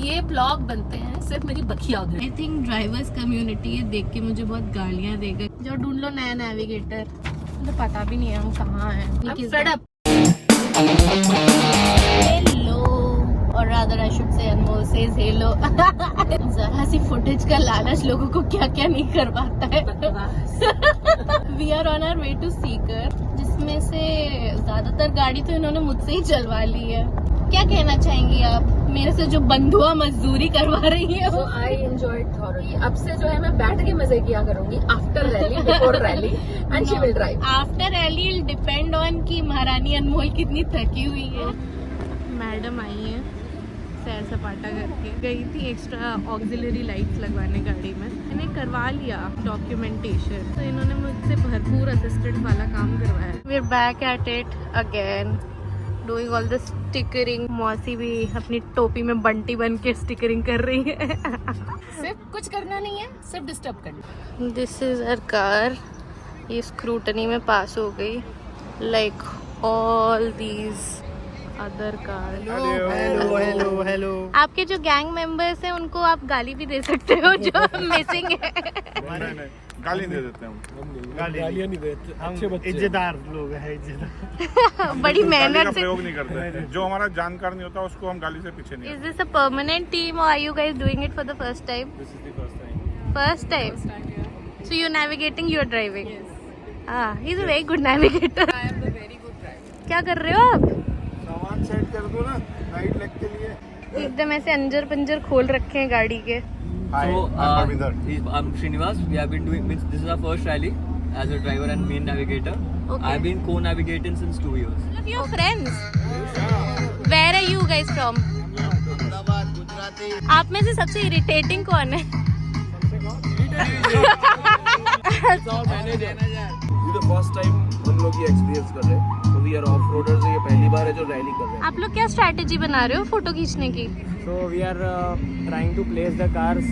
ये ब्लॉग बनते हैं सिर्फ मेरी बखिया उधर। आई थिंक ड्राइवर्स कम्युनिटी देख के मुझे बहुत गालियाँ देगा। जो ढूंढ लो नया नेविगेटर, मुझे पता भी नहीं है हम कहाँ हैं। हेलो, और rather I should say Anmol says hello. जरा सी फुटेज का लालच लोगों को क्या क्या नहीं करवाता है। We are on our way to Sikar, जिसमें से ज्यादातर गाड़ी तो इन्होंने मुझसे ही चलवा ली है। क्या कहना चाहेंगी आप मेरे से जो बंधुआ मजदूरी करवा रही है? So I enjoyed thoroughly. अब से जो है मैं बैठ के मजे किया करूंगी after rally, before rally, and she will drive. After rally will depend on कि महारानी अनमोल कितनी थकी हुई है। मैडम आई है सैर सपाटा करके, गई थी एक्स्ट्रा ऑक्सिलरी लाइट्स लगवाने गाड़ी में। मैंने करवा लिया डॉक्यूमेंटेशन, तो इन्होंने मुझसे भरपूर असिस्टेंट वाला काम करवाया। We are back at it again doing all the stickering. मौसी भी अपनी टोपी में बंटी बन के स्टिकरिंग कर रही है। सिर्फ कुछ करना नहीं है, सिर्फ डिस्टर्ब करना। This is our car. ये स्क्रूटनी में पास हो गई like all these other car. Hello hello hello. आपके जो गैंग मेंबर्स हैं उनको आप गाली भी दे सकते हो जो मिसिंग है। नहीं, गाली दे देते हैं हम। गालियाँ नहीं देते, अच्छे बच्चे इज्जतदार लोग हैं, इज्जतदार। बड़ी गाली मेहनत का से। प्रयोग नहीं करते। जो हमारा जानकार नहीं होता उसको हम गाली से पीछे नहीं Is this a permanent team or are you guys doing it for the first time? This is the first time. First time. So you're navigating, you're driving. Ah, he's a very good navigator. I am the very good driver. क्या कर रहे हो आप? सामान set कर दो ना night leg के लिए। एकदम ऐसे अंजर पंजर खोल रखे हैं गाड़ी के। Hi, So, I'm Parminder. I'm Srinivas. We have been doing. This is our first rally as a driver and main navigator. Okay. I've been co-navigating since 2 years. All of your friends. Where are you guys from? आप में से सबसे irritating कौन है? ये तो first time हम लोग ये एक्सपीरियंस कर रहे हैं, तो वी आर ऑफ रोडर्स। ये पहली बार है जो रैली कर रहे हैं। आप लोग क्या स्ट्रैटेजी बना रहे हो फोटो खींचने की? So we are trying to place the cars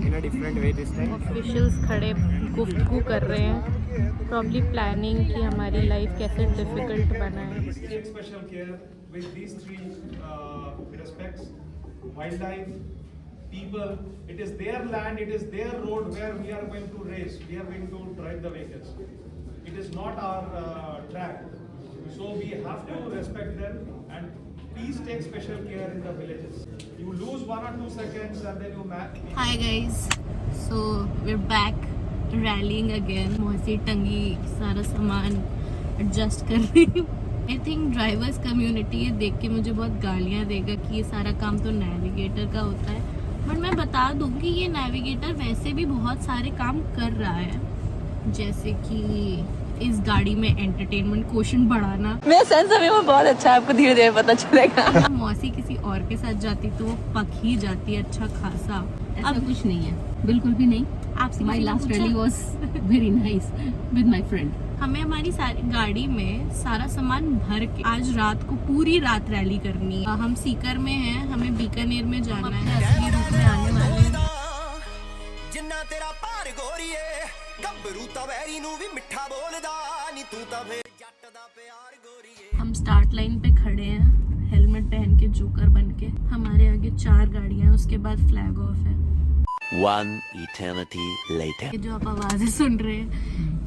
in a different way this time. Officials खड़े गुफ्तगू कर रहे हैं, प्रॉब्ली प्लानिंग कि हमारी लाइफ कैसे डिफिकल्ट बनाए। Take special care with these three respects: wildlife, people. It is their land, it is their road where we are going to race. We are going to drive the vehicles. It is not our track, so we have to respect them and please take special care in the villages. You lose 1 or 2 seconds and then you Hi guys, so we're back rallying again. मौसी टंगी सारा सामान adjust कर रही हूँ। I think drivers community ये देख के मुझे बहुत गालियाँ देगा कि ये सारा काम तो नेविगेटर का होता है, बट मैं बता दूँ कि ये नेविगेटर वैसे भी बहुत सारे काम कर रहा है, जैसे कि इस गाड़ी में एंटरटेनमेंट क्वोशंट बढ़ाना। मेरा सेंस ऑफ ह्यूमर बहुत अच्छा है, आपको धीरे धीरे पता चलेगा। मौसी किसी और के साथ जाती तो वो पक ही जाती अच्छा खासा। ऐसा कुछ नहीं है, बिल्कुल भी नहीं। आपसे My किसी ने last पूछा? rally was very nice with my friend. हमें हमारी सारी गाड़ी में सारा सामान भर के आज रात को पूरी रात रैली करनी है। हम सीकर में हैं, हमें बीकानेर में जाना है। असली रूप में आने वाले हैं। जिन्ना तेरा भार गोरीए गब्बरू तवैरी नू भी मिठा बोलदा नी तू ता फिर जट दा प्यार गोरीए। हम स्टार्ट लाइन पे खड़े हैं, हेलमेट पहन के जोकर बन के। हमारे आगे 4 गाड़ियां हैं, उसके बाद फ्लैग ऑफ है। One eternity later. ये जो आप आवाजें सुन रहे हैं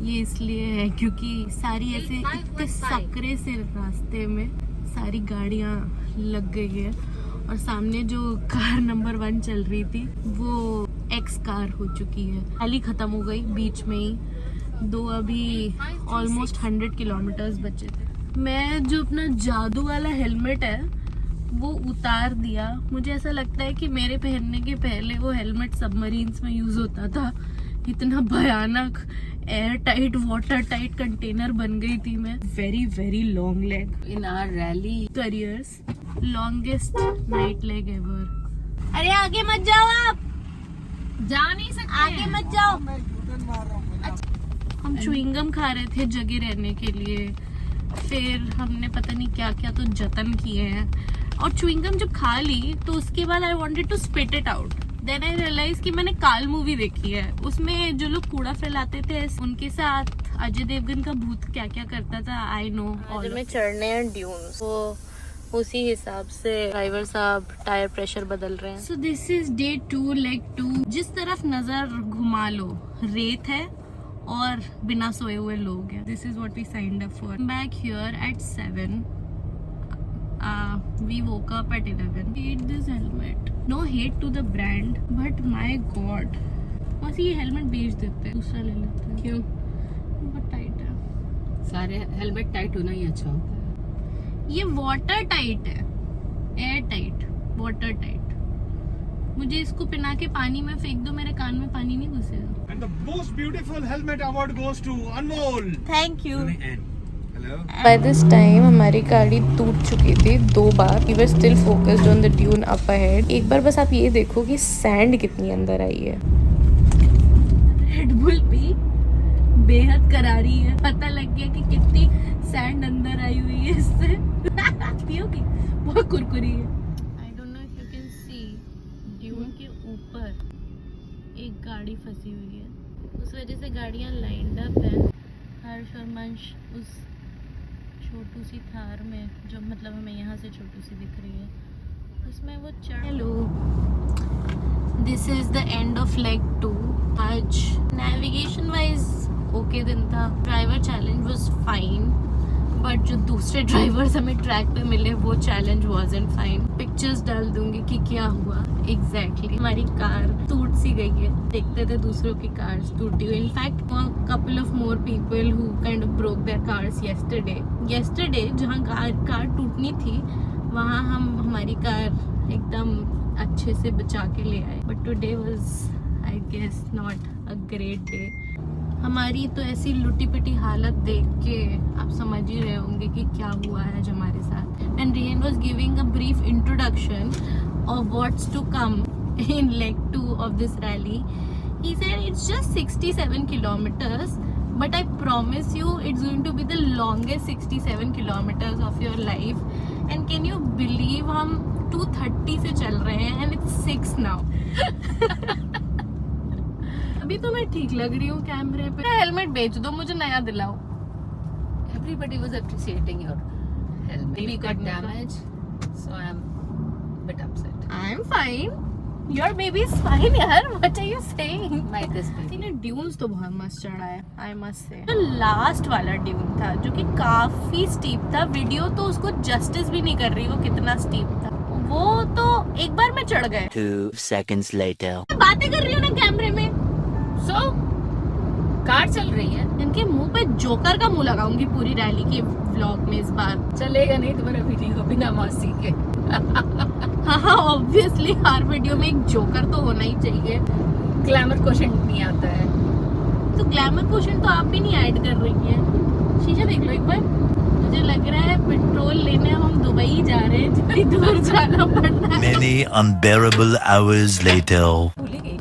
ये इसलिए है क्योंकि सारी ऐसे इतने सकरे से रास्ते में सारी गाड़ियां लग गई है, और सामने जो कार नंबर 1 चल रही थी वो एक्स कार हो चुकी है। रैली खत्म हो गई बीच में ही। 2 अभी ऑलमोस्ट 100 किलोमीटर्स बचे थे। मैं जो अपना जादू वाला हेलमेट है वो उतार दिया। मुझे ऐसा लगता है कि मेरे पहनने के पहले वो हेलमेट सबमरीन्स में यूज होता था। इतना भयानक air tight water tight container बन गई थी मैं। Very very long leg In our rally, careers, longest night leg ever. अरे आगे मत जाओ, आप जा नहीं सकते, आगे मत जाओ। हम च्युइंगम खा रहे थे जगह रहने के लिए, फिर हमने पता नहीं क्या क्या तो जतन किए हैं, और च्युइंगम जब खा ली तो उसके बाद I wanted to spit it out. Then I realize कि मैंने काल मूवी देखी है, उसमें जो लोग कूड़ा फैलाते थे उनके साथ अजय देवगन का भूत क्या क्या करता था। I know. आज में चढ़ने हैं ड्यून्स। वो उसी हिसाब से ड्राइवर साहब टायर प्रेशर बदल रहे हैं। So this is day 2 leg 2। जिस तरफ नजर घुमा लो रेत है और बिना सोए हुए लोग हैं। This is what we signed up for. Back here at 7 we woke up at 11. Hate this helmet. No hate to the brand, but my god, बस ये हेलमेट बेच देते हैं, दूसरा ले लेते हैं। क्यों? बहुत टाइट है। सारे हेलमेट टाइट होना ही अच्छा होता है। ये वाटर टाइट है, एयर टाइट, वाटर टाइट। मुझे इसको पहना के पानी में फेंक दो, मेरे कान में पानी नहीं घुसेगा। And the most beautiful helmet award goes to Anmol. Thank you. By this time हमारी गाड़ी टूट चुकी थी 2 बार। We were still focused on the dune up ahead. एक बार बस आप ये देखो कि सैंड कितनी अंदर आई है। रेड बुल भी बेहद करारी है। पता लग गया कि कितनी सैंड अंदर आई हुई है इससे। पियोगी? बहुत कुरकुरी है। I don't know if you can see, dune के ऊपर एक गाड़ी फंसी हुई है। उस वजह से गाड़ियां लाइंड अप है। हर्ष और मंश उस छोटू सी थार में, जो मतलब हमें यहाँ से छोटू सी दिख रही है, उसमें वो चढ़। Hello, this is the end of leg 2। आज नेविगेशन वाइज ओके दिन था। Driver challenge was fine, but जो दूसरे ड्राइवर्स हमें ट्रैक पे मिले वो चैलेंज वाज़न्ट फाइन। पिक्चर्स डाल दूंगी कि क्या हुआ एग्जैक्टली। हमारी कार टूट सी गई है। देखते थे दूसरों की कार्स टूटी हुई। In fact couple of more people who kind of broke their cars yesterday जहाँ कार टूटनी थी वहाँ हम हमारी कार एकदम अच्छे से बचा के ले आए। But today was I guess not a great day. हमारी तो ऐसी लुटी पिटी हालत देख के आप समझ ही रहे होंगे कि क्या हुआ है आज हमारे साथ। And Ryan was giving a brief introduction of what's to come in leg 2 of this rally. He said it's just 67 kilometers, but I promise you it's going to be the longest 67 kilometers of your life. And can you believe हम 230 से चल रहे हैं and it's 6 now. अभी तो मैं ठीक लग रही हूँ कैमरे पे। हेलमेट बेच दो, मुझे नया दिलाओ। Everybody was appreciating your helmet. We got damage, so I'm a bit upset. I'm fine. Your baby is fine यार। What are you saying? My this baby. इन्हें ड्यून्स तो बहुत मस्त चढ़ा है, I must say। जो लास्ट वाला dune था जो कि काफी स्टीप था, वीडियो तो उसको जस्टिस भी नहीं कर रही वो कितना स्टीप था। वो तो एक बार में चढ़ गए। 2 seconds later. बातें कर रही हूँ ना कैमरे में। So, कार चल रही है। इनके मुंह पे जोकर का मुंह लगाऊंगी पूरी रैली के व्लॉग में इस बार। चलेगा नहीं तुम्हारा वीडियो बिना मौसी के। हाँ ऑब्वियसली हर वीडियो में एक जोकर तो होना ही चाहिए। ग्लैमर क्वेश्चन नहीं आता है तो ग्लैमर क्वेश्चन तो आप भी नहीं ऐड कर रही हैं। शीशा देख लो एक बार। मुझे लग रहा है पेट्रोल लेने हम दुबई जा रहे हैं, जितनी दूर जाना पड़ता है। Many unbearable hours later. भूल ही गई,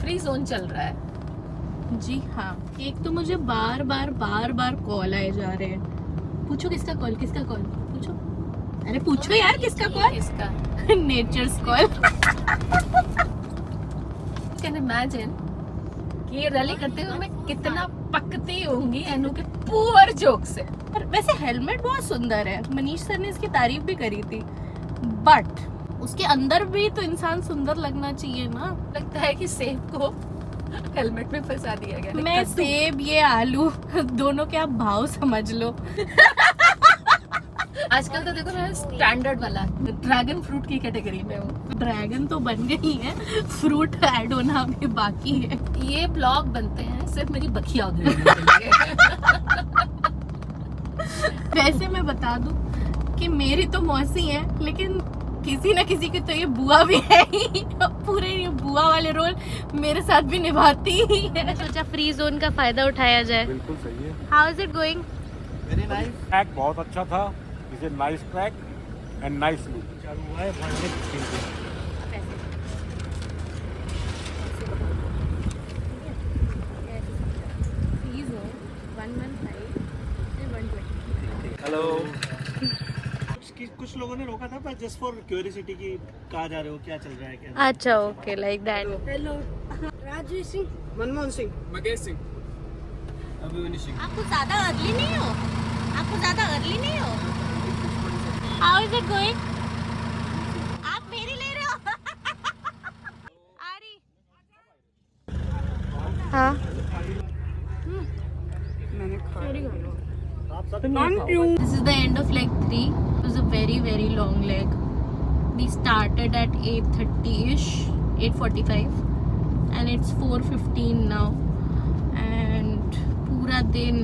फ्री जोन चल रहा है। जी हाँ, एक तो मुझे बार बार कॉल आए जा रहे हैं। पूछो किसका कॉल पूछो। अरे पूछो यार किसका कॉल। इसका नेचर्स कॉल। कैन इमेजिन कि ये रैली करते हुए मैं कितना पकती होंगी एनु के पुअर जोक से। पर वैसे हेलमेट बहुत सुंदर है, मनीष सर ने इसकी तारीफ भी करी थी, बट उसके अंदर भी तो इंसान सुंदर लगना चाहिए ना। लगता है कि सेब को हेलमेट में फंसा दिया गया। मैं सेब ये आलू दोनों के आप भाव समझ लो। आजकल तो देखो मैं स्टैंडर्ड वाला ड्रैगन फ्रूट की कैटेगरी में हूँ। ड्रैगन तो बन गई है, फ्रूट ऐड होना अभी बाकी है। ये ब्लॉग बनते हैं सिर्फ मेरी बखिया उधेड़ने के लिए। वैसे मैं बता दूं कि मेरी तो मौसी है, लेकिन किसी न किसी की तो ये बुआ भी है ही। पूरे ये बुआ वाले रोल मेरे साथ भी निभाती ही है। सोचा फ्री जोन का फायदा उठाया जाए। बिल्कुल सही है। How is it going? Very nice. Track बहुत अच्छा था। Is a nice track and nice look. चालू हुआ है हेलो। कुछ लोगों ने रोका था पर जस्ट फॉर क्यूरियोसिटी की कहाँ जा रहे हो, क्या चल रहा है, क्या। अच्छा okay, like that. Hello, Rajveer Singh, Manmohan Singh, Mukesh Singh, Abhimanyu Singh. आपको ज्यादा अर्ली नहीं हो? How is it going? आप मेरी ले रहे हो? आ रही? हाँ। This is the end of leg 3. It was a very long leg. We started at 8:30ish, 8:45, and it's 4:15 now. And पूरा दिन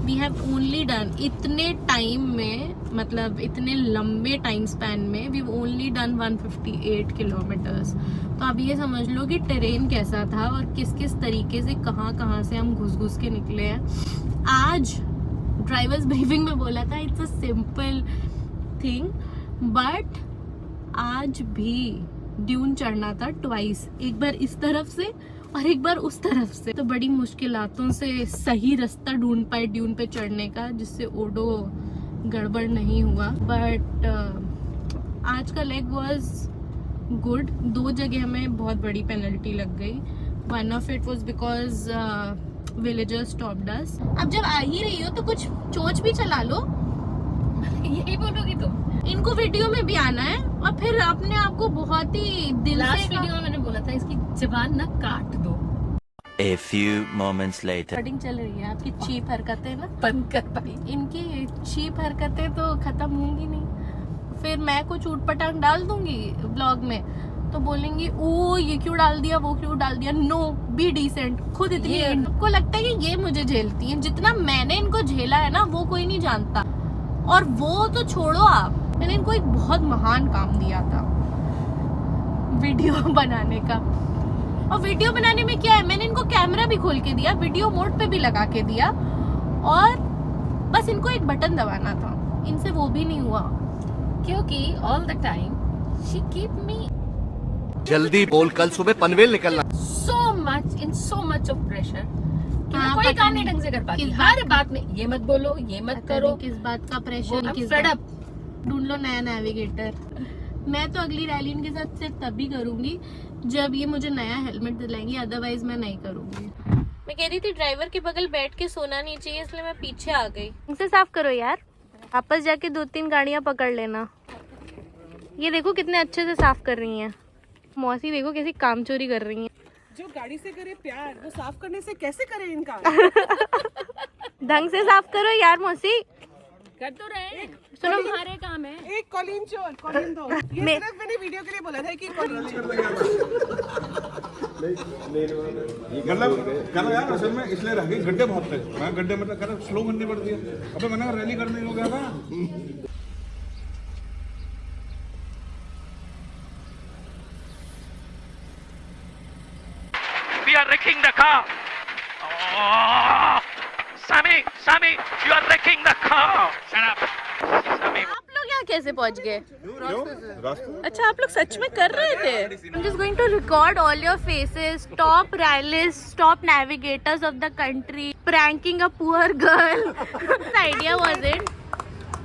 we have only done इतने टाइम में, मतलब इतने लंबे टाइम स्पैन में we've only done 158 किलोमीटर्स. तो आप ये समझ लो कि टेरेन कैसा था और किस किस तरीके से कहाँ से हम घुस के निकले हैं. आज ड्राइवर्स ब्रीफिंग में बोला था it's a simple thing, but आज भी ड्यून चढ़ना था ट्वाइस, एक बार इस तरफ से और एक बार उस तरफ से. तो बड़ी मुश्किलातों से सही रास्ता ढूंढ पाए ड्यून पे चढ़ने का, जिससे ओडो गड़बड़ नहीं हुआ. बट आज का लेग वाज गुड. 2 जगह हमें बहुत बड़ी पेनल्टी लग गई. One of it was because villagers stopped us. अब जब आ ही रही हो तो कुछ चोंच भी चला लो. यही बोलोगी तुम? इनको वीडियो में भी आना है और फिर अपने आप को बहुत ही दिल लास्ट से वीडियो में मैंने बोला था इसकी जबान ना काट दो. A few moments later. Recording चल रही है. आपकी चीप हरकतें ना बंद कर पाई. इनकी चीप हरकतें तो खत्म होंगी नहीं. फिर मैं कुछ ऊटपटांग डाल दूंगी ब्लॉग में तो बोलेंगी ओ ये क्यों डाल दिया, वो क्यों डाल दिया. No, be decent. खुद इतनी इनको लगता है कि ये मुझे झेलती है. जितना मैंने इनको झेला है ना वो कोई नहीं जानता. और वो तो छोड़ो आप, मैंने इनको एक बहुत महान काम दिया था, वीडियो बनाने का. और वीडियो बनाने में क्या है, मैंने इनको कैमरा भी खोल के दिया, वीडियो मोड पे भी लगा के दिया, और बस इनको एक बटन दबाना था. इनसे वो भी नहीं हुआ क्योंकि all the time she keep me जल्दी बोल, कल सुबह पनवेल निकलना. so much of pressure कि मैं हाँ, कोई पता काम नहीं नहीं ढंग से कर पाती. किस हर बात में ये मत बोलो, ये मत करो. किस बात का प्रेशर, किस fed बात. up. ढूंढ लो नया नेविगेटर. मैं तो अगली रैली इनके साथ सिर्फ तभी करूंगी जब ये मुझे नया हेलमेट दिलाएंगी, अदरवाइज मैं नहीं करूंगी. मैं कह रही थी ड्राइवर के बगल बैठ के सोना नहीं चाहिए, इसलिए मैं पीछे आ गई. इनसे साफ करो यार, वापस जाके 2-3 गाड़ियां पकड़ लेना. ये देखो कितने अच्छे से साफ कर रही हैं. मौसी देखो कैसी काम चोरी कर रही हैं. जो गाड़ी से करे प्यार वो साफ करने से कैसे करे इनका. ढंग से साफ करो यार मौसी. कर तो रहे. सुनो, हमारे काम है. एक कॉलिन चोर, कॉलिन दो. ये सिर्फ मैंने वीडियो के लिए बोला था कि कॉलिन चोर. मतलब कल यार असल में इसलिए रह गई, गड्ढे बहुत थे. मैं गड्ढे मतलब कर स्लो करनी पड़ती है. अबे मैंने रैली करने हो गया था. We are wrecking the car. Oh, Sammy, you are wrecking the car. Shut up, Sammy. आप लोग यहाँ कैसे पहुँच गए? अच्छा, आप लोग सच में कर रहे थे? I'm just going to record all your faces. Top rallies, top navigators of the country, pranking a poor girl. The idea wasn't.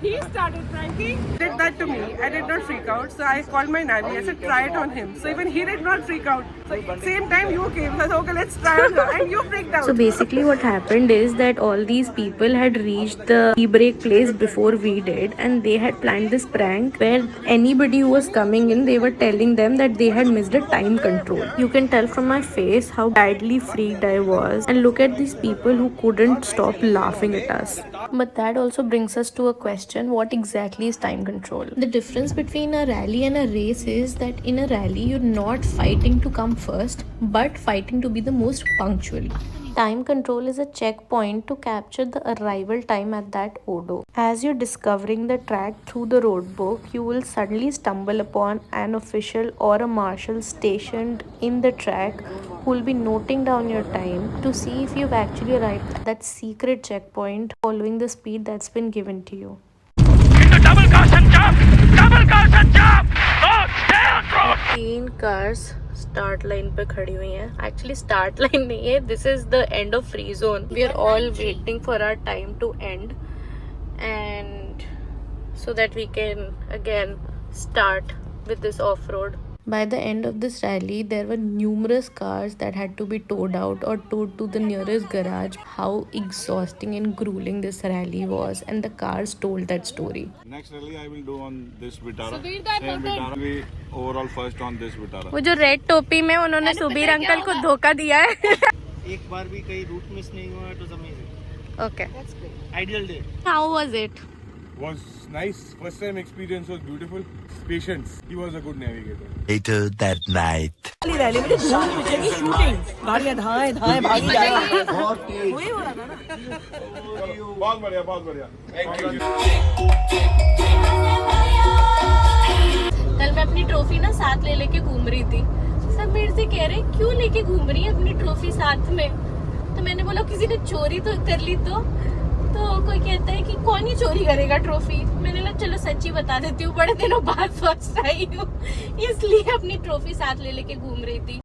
He started pranking. Did that to me. I did not freak out. So I called my nanny. I said try it on him. So even he did not freak out. So same time you came. So I said okay, let's try on her. And you freaked out. So basically what happened is that all these people had reached the e-brake place before we did, and they had planned this prank where anybody who was coming in, they were telling them that they had missed a time control. You can tell from my face how badly freaked I was, and look at these people who couldn't stop laughing at us. But that also brings us to a question, what exactly is time control? The difference between a rally and a race is that in a rally you're not fighting to come first, but fighting to be the most punctual. Time control is a checkpoint to capture the arrival time at that Odo. As you're discovering the track through the road book, you will suddenly stumble upon an official or a marshal stationed in the track who will be noting down your time to see if you've actually arrived at that secret checkpoint following the speed that's been given to you. Double caution jump! Double caution jump! Oh, stay on road! 3 cars start line पे खड़ी हुई हैं. Actually start line नहीं है, this is the end of free zone. We are all waiting for our time to end and so that we can again start with this off road. By the end of this rally, there were numerous cars that had to be towed out or towed to the nearest garage. How exhausting and grueling this rally was, and the cars told that story. Next rally I will do on this Vitara. Same Vitara. We overall first on this Vitara. वो जो red टोपी में उन्होंने Subir uncle को धोखा दिया है. एक बार भी कहीं रूट मिस नहीं हुआ. It was amazing. Okay. Ideal day. How was it? Was nice. First time experience was beautiful. Patience. He was a good navigator. Later that night. Rally में धूम पीछे की शूटिंग, गाड़ियां धाएं धाएं भागी जा रही है. वही हो रहा था ना. बहुत बढ़िया, बहुत बढ़िया. Thank you. कल मैं अपनी ट्रॉफी ना साथ ले लेके घूम रही थी. सब मेरे से कह रहे क्यों लेके घूम रही है अपनी ट्रॉफी साथ में. तो मैंने बोला किसी ने चोरी तो कर ली तो कोई कहता है कि कौन ही चोरी करेगा ट्रॉफी. मैंने लगा चलो सच्ची बता देती हूँ, बड़े दिनों बाद फर्स्ट आई हूँ इसलिए अपनी ट्रॉफी साथ ले लेके घूम रही थी.